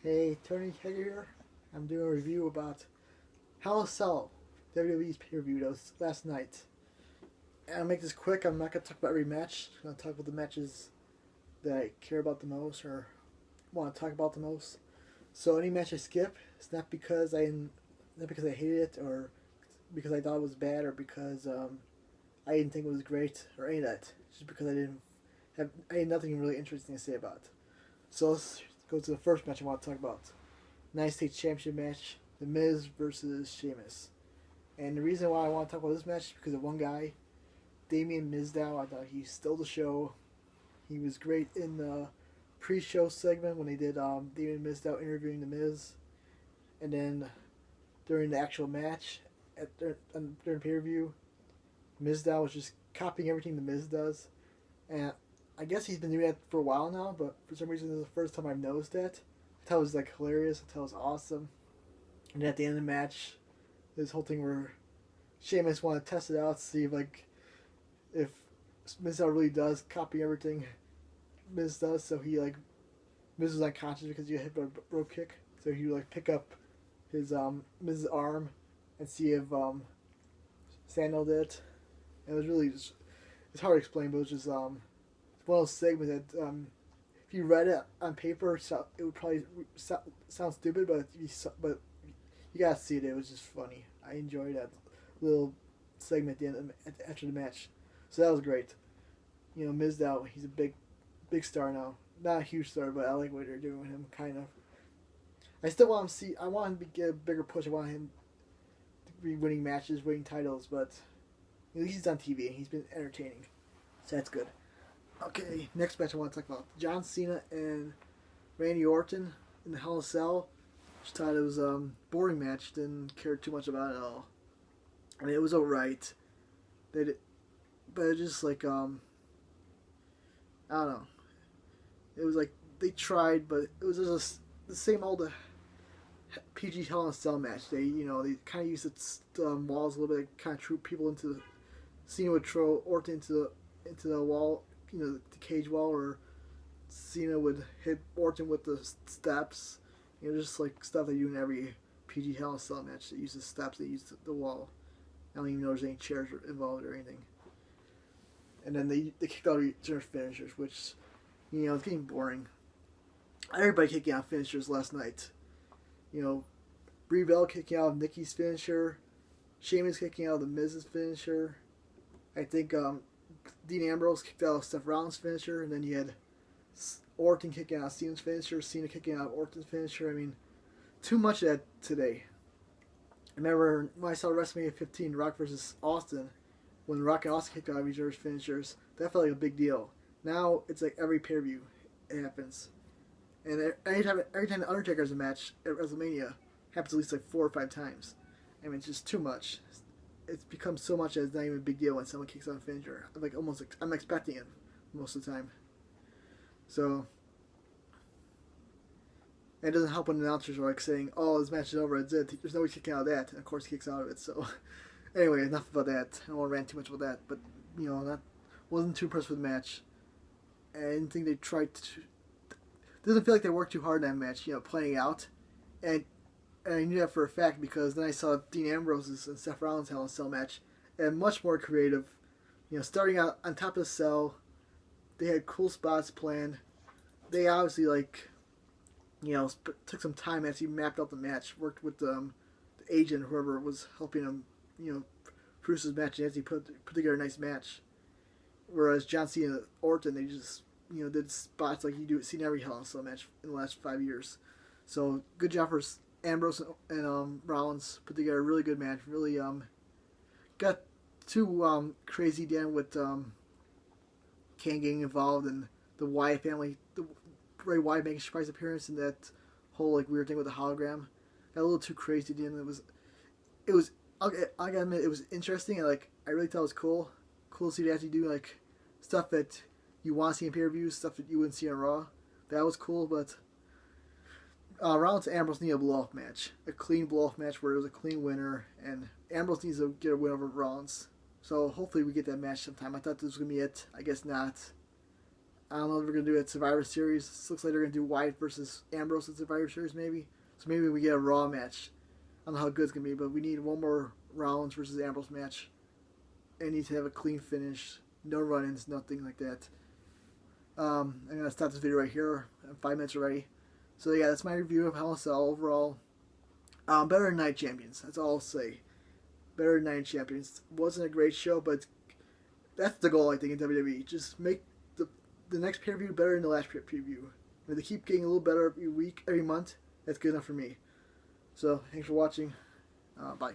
Hey, Tony Hager here. I'm doing a review about Hell in a Cell, WWE's pay-per-view that was last night. And I'll make this quick. I'm not going to talk about every match. I'm going to talk about the matches that I care about the most or want to talk about the most. So any match I skip, it's not because I hated it or because I thought it was bad or because I didn't think it was great or any of that. Just because I had nothing really interesting to say about it. So let's go to the first match I want to talk about. United States Championship match, The Miz versus Sheamus. And the reason why I want to talk about this match is because of one guy, Damien Mizdow. I thought he stole the show. He was great in the pre-show segment when they did Damien Mizdow interviewing The Miz. And then during the actual match, during pay-per-view, Mizdow was just copying everything The Miz does. And I guess he's been doing that for a while now, but for some reason this is the first time I've noticed that. I thought it was like hilarious. I thought it was awesome. And at the end of the match, this whole thing where Sheamus wanted to test it out, see if Mizdow really does copy everything Miz does. So Miz was unconscious because he got hit by a rope kick. So he would pick up his Miz's arm and see if Sandal did it. And it was really just, it's hard to explain, but it was just one of those segments that if you read it on paper, it would probably sound stupid, but you gotta see it. It was just funny. I enjoyed that little segment at the end after the match, so that was great. You know, Mizdow, he's a big star now. Not a huge star, but I like what they're doing with him. Kind of. I still want him to see. I want him to get a bigger push. I want him to be winning matches, winning titles, but at least he's on TV and he's been entertaining, so that's good. Okay, next match I want to talk about John Cena and Randy Orton in the Hell in a Cell. Just thought it was a boring match. Didn't care too much about it at all. I mean, it was alright. But it just I don't know. It was like they tried, but it was just the same old PG Hell in a Cell match. They kind of used the walls a little bit, kind of troop people into. Cena would throw Orton into the wall, the cage wall, or Cena would hit Orton with the steps. Just like stuff they do in every PG Hell in a Cell match. They use the steps, they use the wall. I don't even know if there's any chairs involved or anything. And then they kicked out their finishers, which, it's getting boring. Everybody kicking out finishers last night. Brie Bell kicking out Nikki's finisher. Sheamus kicking out the Miz's finisher. I think Dean Ambrose kicked out Seth Rollins' finisher, and then you had Orton kicking out Cena's finisher, Cena kicking out Orton's finisher. I mean, too much of that today. I remember when I saw WrestleMania 15, Rock versus Austin, when Rock and Austin kicked out each other's finishers, that felt like a big deal. Now it's like every pay-per-view it happens. And every time the Undertaker has a match at WrestleMania, it happens at least like 4 or 5 times. I mean, it's just too much. It's become so much that it's not even a big deal when someone kicks out a finisher. I'm expecting it most of the time. So it doesn't help when announcers are saying, "Oh, this match is over. It's it. There's nobody kicking out of that," and of course he kicks out of it. So anyway, enough about that. I don't want to rant too much about that. But that wasn't too impressed with the match. I didn't think they tried to. Doesn't feel like they worked too hard in that match. Playing out, and I knew that for a fact because then I saw Dean Ambrose's and Seth Rollins' Hell in a Cell match, and much more creative. Starting out on top of the cell, they had cool spots planned. They obviously took some time as he mapped out the match, worked with the agent, whoever was helping him, produce his match, and as he put together a nice match. Whereas John Cena and Orton, they just did spots like you see in every Hell in a Cell match in the last 5 years. So good job for Ambrose and Rollins, put together a really good match. Really got too crazy then with Kane getting involved and the Wyatt family, the Bray Wyatt making a surprise appearance in that whole weird thing with the hologram. Got a little too crazy at the end. It was I gotta admit, it was interesting and I really thought it was cool. Cool to see they actually do stuff that you want to see in pay-per-views, stuff that you wouldn't see on Raw. That was cool, but Rollins and Ambrose need a blow-off match. A clean blow-off match where it was a clean winner, and Ambrose needs to get a win over Rollins. So hopefully we get that match sometime. I thought this was going to be it. I guess not. I don't know if we're going to do it at Survivor Series. This looks like they're going to do Wyatt versus Ambrose at Survivor Series, maybe. So maybe we get a Raw match. I don't know how good it's going to be, but we need one more Rollins versus Ambrose match. And need to have a clean finish. No run-ins, nothing like that. I'm going to stop this video right here. I'm 5 minutes already. So yeah, that's my review of Hell in a Cell overall. Better than Night Champions. That's all I'll say. Better than Night Champions. Wasn't a great show, but that's the goal, I think, in WWE. Just make the next pay-per-view better than the last pay-per-view. If they keep getting a little better every week, every month, that's good enough for me. So, thanks for watching. Bye.